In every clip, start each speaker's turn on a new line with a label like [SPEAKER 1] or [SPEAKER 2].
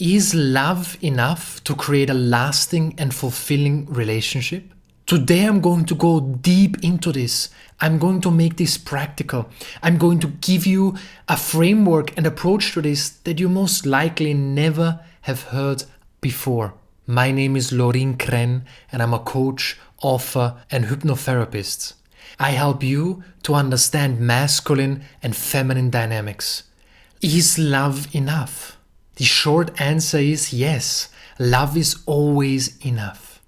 [SPEAKER 1] Is love enough to create a lasting and fulfilling relationship? Today I'm going to go deep into this. I'm going to make this practical. I'm going to give you a framework and approach to this that you most likely never have heard before. My name is Lorin Kren and I'm a coach, author and hypnotherapist. I help you to understand masculine and feminine dynamics. Is love enough? The short answer is yes, love is always enough.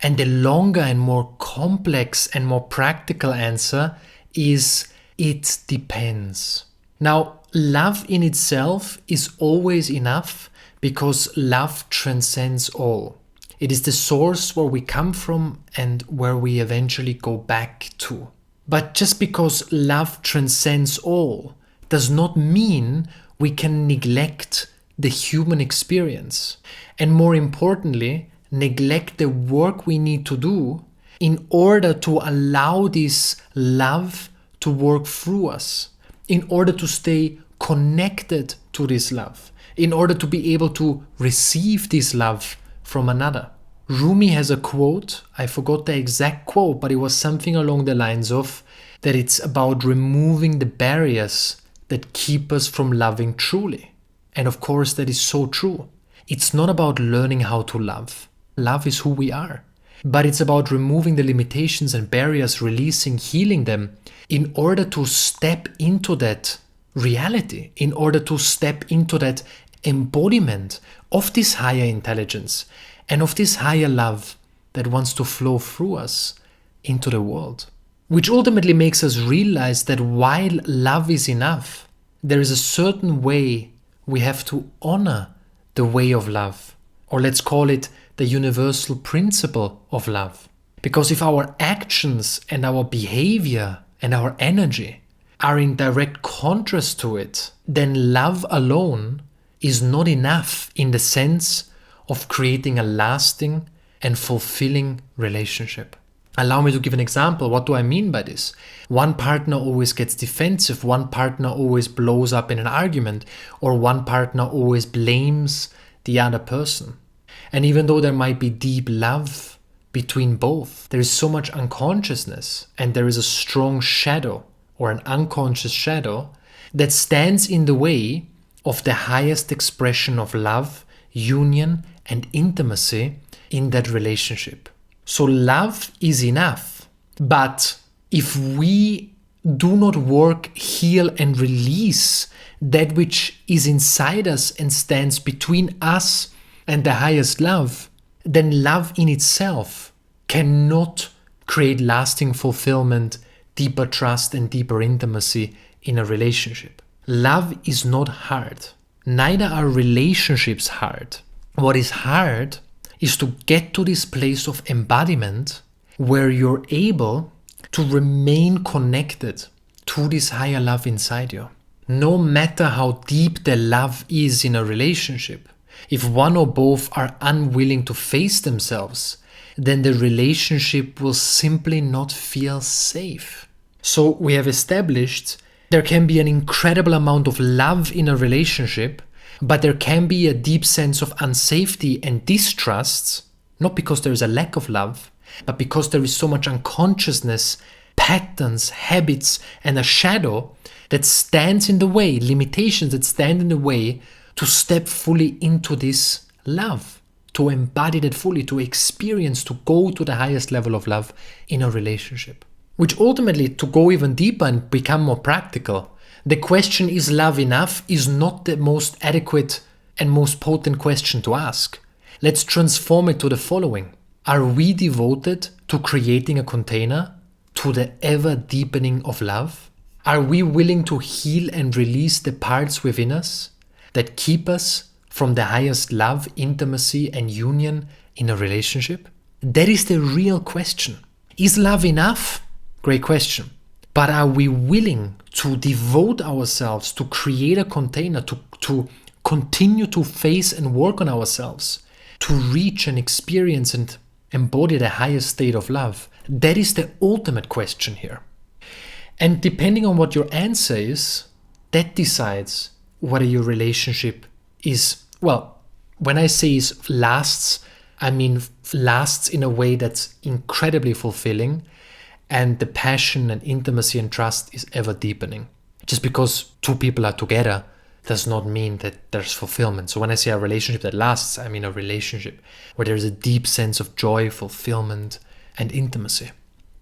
[SPEAKER 1] And the longer and more complex and more practical answer is it depends. Now, love in itself is always enough because love transcends all. It is the source where we come from and where we eventually go back to. But just because love transcends all does not mean we can neglect the human experience, and more importantly, neglect the work we need to do in order to allow this love to work through us, in order to stay connected to this love, in order to be able to receive this love from another. Rumi has a quote, I forgot the exact quote, but it was something along the lines of that it's about removing the barriers that keep us from loving truly. And of course, that is so true. It's not about learning how to love. Love is who we are. But it's about removing the limitations and barriers, releasing, healing them in order to step into that reality, in order to step into that embodiment of this higher intelligence and of this higher love that wants to flow through us into the world. Which ultimately makes us realize that while love is enough, there is a certain way we have to honor the way of love, or let's call it the universal principle of love. Because if our actions and our behavior and our energy are in direct contrast to it, then love alone is not enough in the sense of creating a lasting and fulfilling relationship. Allow me to give an example. What do I mean by this? One partner always gets defensive, one partner always blows up in an argument, or one partner always blames the other person. And even though there might be deep love between both, there is so much unconsciousness and there is a strong shadow or an unconscious shadow that stands in the way of the highest expression of love, union, and intimacy in that relationship. So love is enough, but if we do not work, heal, and release that which is inside us and stands between us and the highest love, then love in itself cannot create lasting fulfillment, deeper trust, and deeper intimacy in a relationship. Love is not hard. Neither are relationships hard. What is hard is to get to this place of embodiment where you're able to remain connected to this higher love inside you. No matter how deep the love is in a relationship, if one or both are unwilling to face themselves, then the relationship will simply not feel safe. So we have established there can be an incredible amount of love in a relationship, but there can be a deep sense of unsafety and distrust, not because there is a lack of love, but because there is so much unconsciousness, patterns, habits, and a shadow that stands in the way, limitations that stand in the way to step fully into this love, to embody that fully, to experience, to go to the highest level of love in a relationship. Which ultimately, to go even deeper and become more practical, the question, is love enough, is not the most adequate and most potent question to ask. Let's transform it to the following. Are we devoted to creating a container to the ever deepening of love? Are we willing to heal and release the parts within us that keep us from the highest love, intimacy, and union in a relationship? That is the real question. Is love enough? Great question. But are we willing to devote ourselves to create a container, to continue to face and work on ourselves, to reach and experience and embody the highest state of love? That is the ultimate question here. And depending on what your answer is, that decides whether your relationship is, well, when I say lasts, I mean lasts in a way that's incredibly fulfilling, and the passion and intimacy and trust is ever deepening. Just because two people are together does not mean that there's fulfillment. So when I say a relationship that lasts, I mean a relationship where there's a deep sense of joy, fulfillment, and intimacy.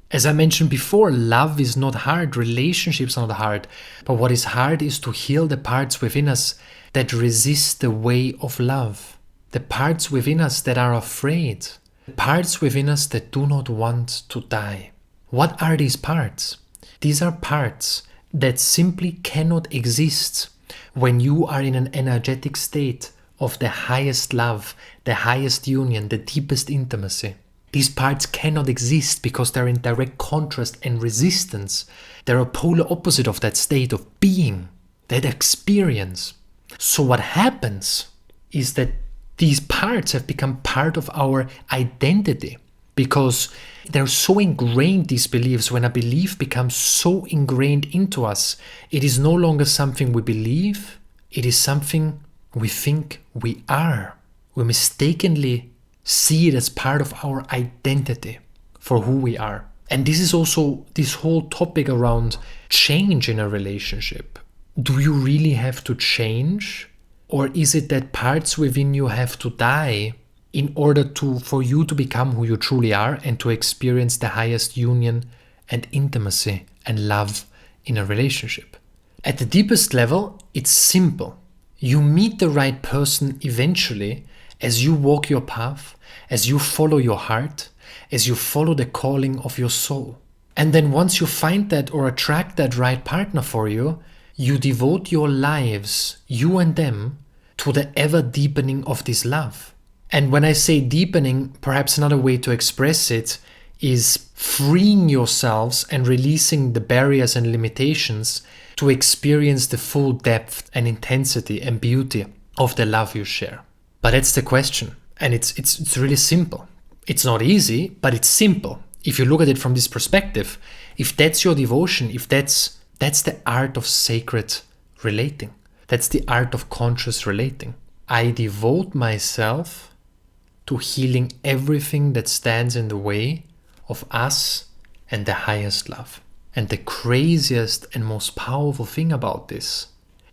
[SPEAKER 1] As I mentioned before, love is not hard, relationships are not hard, but what is hard is to heal the parts within us that resist the way of love, the parts within us that are afraid, the parts within us that do not want to die. What are these parts? These are parts that simply cannot exist when you are in an energetic state of the highest love, the highest union, the deepest intimacy. These parts cannot exist because they're in direct contrast and resistance. They're a polar opposite of that state of being, that experience. So what happens is that these parts have become part of our identity because they're so ingrained, these beliefs. When a belief becomes so ingrained into us, it is no longer something we believe, it is something we think we are. We mistakenly see it as part of our identity for who we are. And this is also this whole topic around change in a relationship. Do you really have to change? Or is it that parts within you have to die in order for you to become who you truly are and to experience the highest union and intimacy and love in a relationship? At the deepest level, it's simple. You meet the right person eventually as you walk your path, as you follow your heart, as you follow the calling of your soul. And then once you find that or attract that right partner for you, you devote your lives, you and them, to the ever deepening of this love. And when I say deepening, perhaps another way to express it is freeing yourselves and releasing the barriers and limitations to experience the full depth and intensity and beauty of the love you share. But that's the question. And it's really simple. It's not easy, but it's simple. If you look at it from this perspective, if that's your devotion, if that's the art of sacred relating. That's the art of conscious relating. I devote myself to healing everything that stands in the way of us and the highest love. And the craziest and most powerful thing about this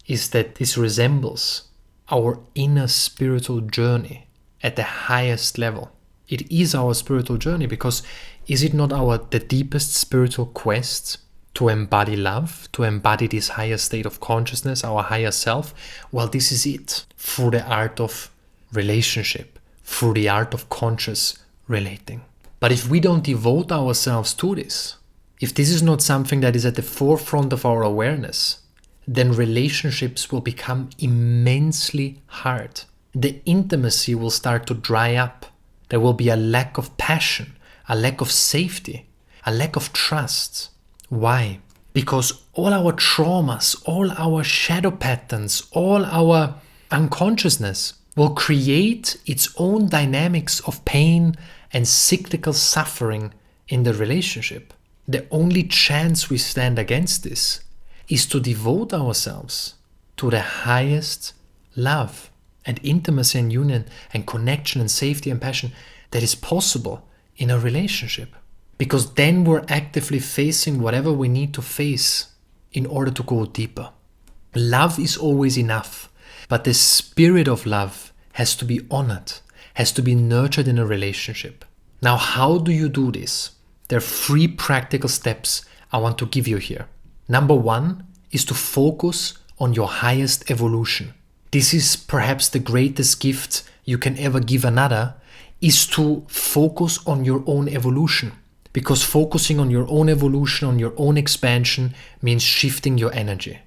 [SPEAKER 1] is that this resembles our inner spiritual journey at the highest level. It is our spiritual journey because is it not the deepest spiritual quest to embody love, to embody this higher state of consciousness, our higher self? Well, this is it, through the art of relationship, through the art of conscious relating. But if we don't devote ourselves to this, if this is not something that is at the forefront of our awareness, then relationships will become immensely hard. The intimacy will start to dry up. There will be a lack of passion, a lack of safety, a lack of trust. Why? Because all our traumas, all our shadow patterns, all our unconsciousness will create its own dynamics of pain and cyclical suffering in the relationship. The only chance we stand against this is to devote ourselves to the highest love and intimacy and union and connection and safety and passion that is possible in a relationship. Because then we're actively facing whatever we need to face in order to go deeper. Love is always enough, but the spirit of love has to be honored, has to be nurtured in a relationship. Now, how do you do this? There are 3 practical steps I want to give you here. Number 1 is to focus on your highest evolution. This is perhaps the greatest gift you can ever give another, is to focus on your own evolution. Because focusing on your own evolution, on your own expansion, means shifting your energy.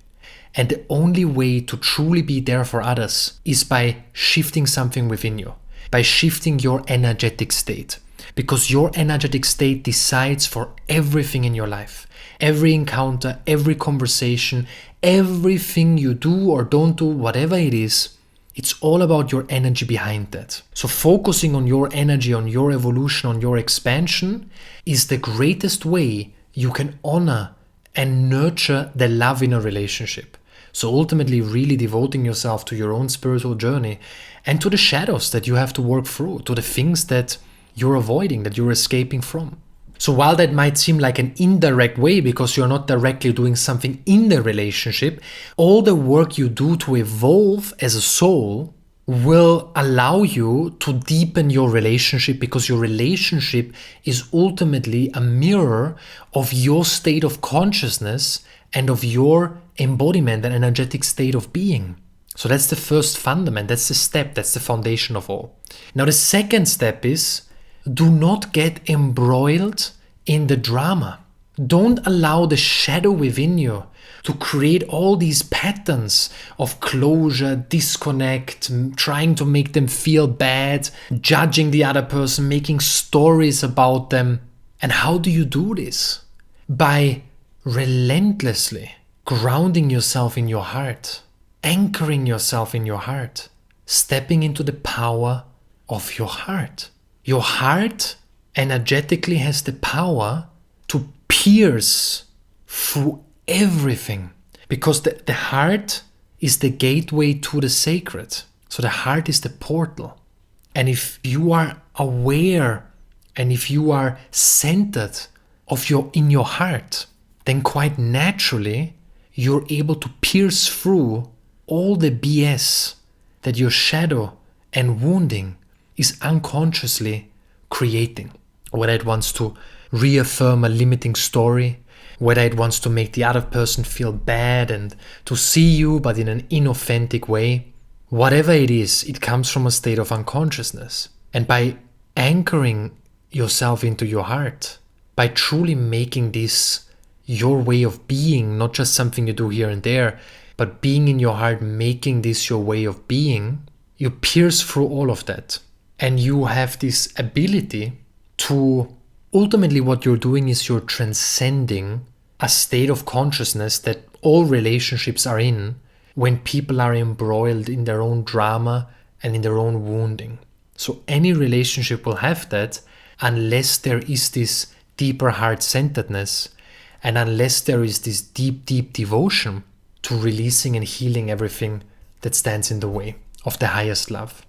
[SPEAKER 1] And the only way to truly be there for others is by shifting something within you, by shifting your energetic state. Because your energetic state decides for everything in your life. Every encounter, every conversation, everything you do or don't do, whatever it is, it's all about your energy behind that. So focusing on your energy, on your evolution, on your expansion is the greatest way you can honor and nurture the love in a relationship. So ultimately really devoting yourself to your own spiritual journey and to the shadows that you have to work through, to the things that you're avoiding, that you're escaping from. So while that might seem like an indirect way because you're not directly doing something in the relationship, all the work you do to evolve as a soul will allow you to deepen your relationship, because your relationship is ultimately a mirror of your state of consciousness and of your embodiment and energetic state of being. So that's the first fundament, that's the step, that's the foundation of all. Now the second step is, do not get embroiled in the drama. Don't allow the shadow within you to create all these patterns of closure, disconnect, trying to make them feel bad, judging the other person, making stories about them. And how do you do this? By relentlessly grounding yourself in your heart, anchoring yourself in your heart, stepping into the power of your heart. Your heart energetically has the power to pierce through everything, because the heart is the gateway to the sacred. So the heart is the portal. And if you are aware and if you are centered in your heart, then quite naturally you're able to pierce through all the BS that your shadow and wounding is unconsciously creating. Whether it wants to reaffirm a limiting story, whether it wants to make the other person feel bad and to see you but in an inauthentic way. Whatever it is, it comes from a state of unconsciousness. And by anchoring yourself into your heart, by truly making this your way of being, not just something you do here and there, but being in your heart, making this your way of being, you pierce through all of that. And you have this ability to, ultimately what you're doing is you're transcending a state of consciousness that all relationships are in when people are embroiled in their own drama and in their own wounding. So any relationship will have that unless there is this deeper heart-centeredness and unless there is this deep, deep devotion to releasing and healing everything that stands in the way of the highest love.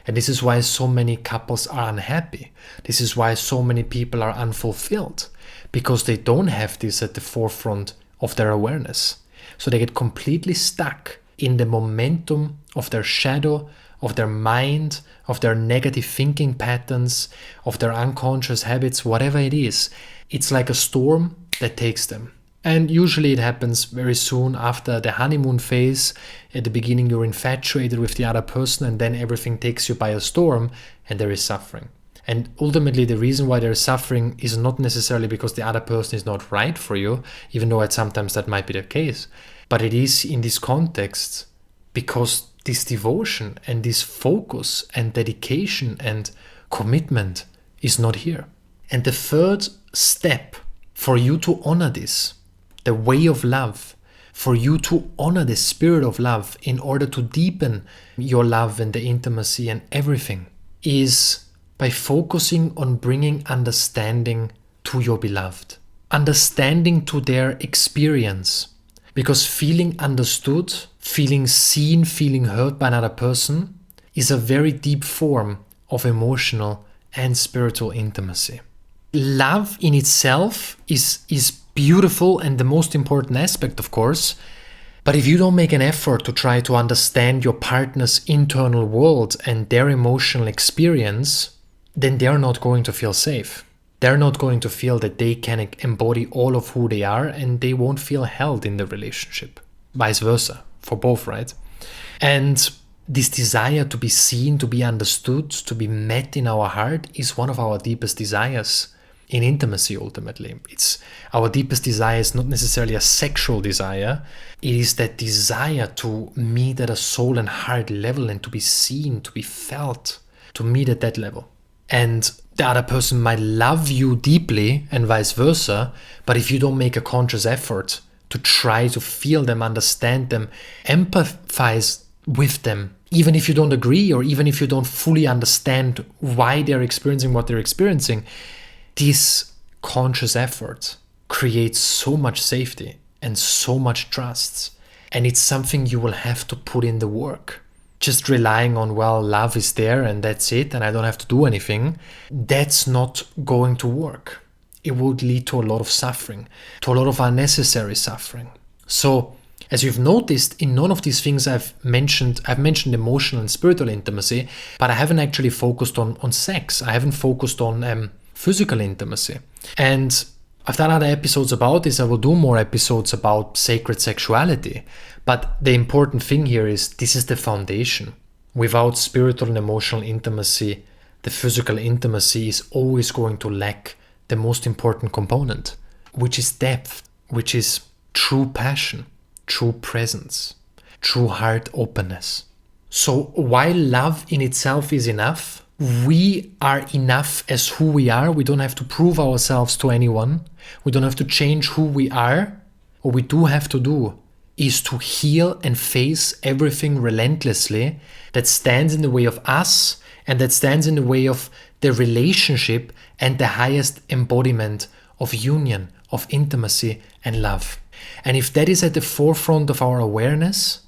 [SPEAKER 1] And this is why so many couples are unhappy. This is why so many people are unfulfilled, because they don't have this at the forefront of their awareness. So they get completely stuck in the momentum of their shadow, of their mind, of their negative thinking patterns, of their unconscious habits, whatever it is. It's like a storm that takes them. And usually it happens very soon after the honeymoon phase. At the beginning you're infatuated with the other person, and then everything takes you by a storm and there is suffering. And ultimately the reason why there is suffering is not necessarily because the other person is not right for you, even though sometimes that might be the case. But it is in this context because this devotion and this focus and dedication and commitment is not here. And the third step for you to honor this, the way of love, for you to honor the spirit of love in order to deepen your love and the intimacy and everything, is by focusing on bringing understanding to your beloved, understanding to their experience. Because feeling understood, feeling seen, feeling heard by another person is a very deep form of emotional and spiritual intimacy. Love in itself is beautiful and the most important aspect, of course. But if you don't make an effort to try to understand your partner's internal world and their emotional experience, then they're not going to feel safe. They're not going to feel that they can embody all of who they are, and they won't feel held in the relationship. Vice versa, for both, right? And this desire to be seen, to be understood, to be met in our heart is one of our deepest desires in intimacy, ultimately. It's our deepest desire is not necessarily a sexual desire. It is that desire to meet at a soul and heart level and to be seen, to be felt, to meet at that level. And the other person might love you deeply and vice versa, but if you don't make a conscious effort to try to feel them, understand them, empathize with them, even if you don't agree or even if you don't fully understand why they're experiencing what they're experiencing, this conscious effort creates so much safety and so much trust And it's something you will have to put in the work. Just relying on, well, love is there and that's it, and I don't have to do anything, that's not going to work. It would lead to a lot of suffering, to a lot of unnecessary suffering. So, as you've noticed, in none of these things I've mentioned emotional and spiritual intimacy, but I haven't actually focused on sex. I haven't focused on physical intimacy. And I've done other episodes about this. I will do more episodes about sacred sexuality. But the important thing here is this is the foundation. Without spiritual and emotional intimacy, the physical intimacy is always going to lack the most important component, which is depth, which is true passion, true presence, true heart openness. So while love in itself is enough, we are enough as who we are. We don't have to prove ourselves to anyone. We don't have to change who we are. What we do have to do is to heal and face everything relentlessly that stands in the way of us and that stands in the way of the relationship and the highest embodiment of union, of intimacy and love. And if that is at the forefront of our awareness,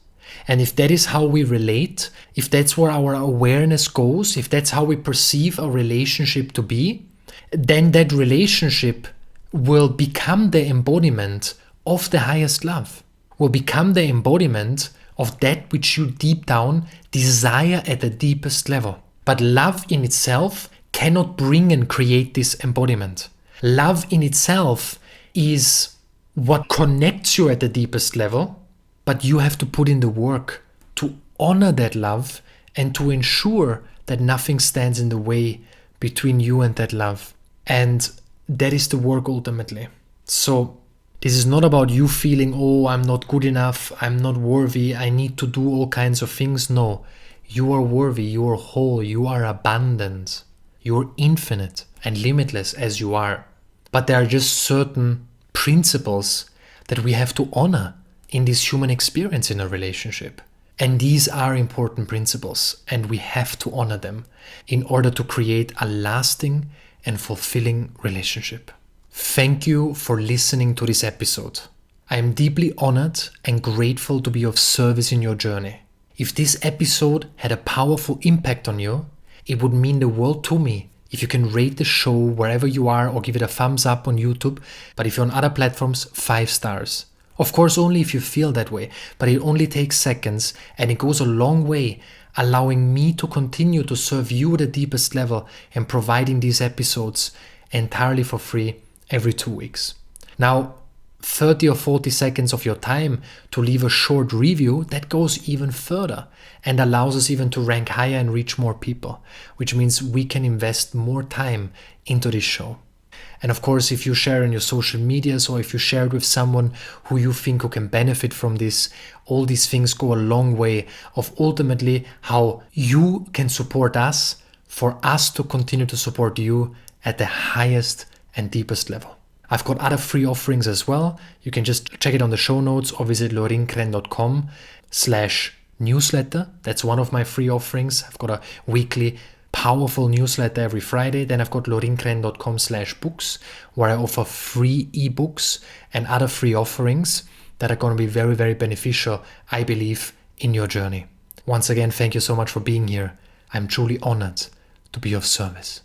[SPEAKER 1] and if that is how we relate, if that's where our awareness goes, if that's how we perceive a relationship to be, then that relationship will become the embodiment of the highest love, will become the embodiment of that which you deep down desire at the deepest level. But love in itself cannot bring and create this embodiment. Love in itself is what connects you at the deepest level, but you have to put in the work to honor that love and to ensure that nothing stands in the way between you and that love. And that is the work ultimately. So this is not about you feeling, oh, I'm not good enough, I'm not worthy, I need to do all kinds of things. No, you are worthy, you are whole, you are abundant, you are infinite and limitless as you are. But there are just certain principles that we have to honor in this human experience in a relationship. And these are important principles, and we have to honor them in order to create a lasting and fulfilling relationship. Thank you for listening to this episode. I am deeply honored and grateful to be of service in your journey. If this episode had a powerful impact on you, it would mean the world to me if you can rate the show wherever you are or give it a thumbs up on YouTube, but if you're on other platforms, 5 stars. Of course, only if you feel that way, but it only takes seconds and it goes a long way, allowing me to continue to serve you at the deepest level and providing these episodes entirely for free every 2 weeks. Now, 30 or 40 seconds of your time to leave a short review, that goes even further and allows us even to rank higher and reach more people, which means we can invest more time into this show. And of course, if you share on your social medias or if you share it with someone who you think who can benefit from this, all these things go a long way of ultimately how you can support us for us to continue to support you at the highest and deepest level. I've got other free offerings as well. You can just check it on the show notes or visit lorincren.com/newsletter. That's one of my free offerings. I've got a weekly powerful newsletter every Friday. Then I've got lorincren.com/books, where I offer free ebooks and other free offerings that are going to be very, very beneficial, I believe, in your journey. Once again, thank you so much for being here. I'm truly honored to be of service.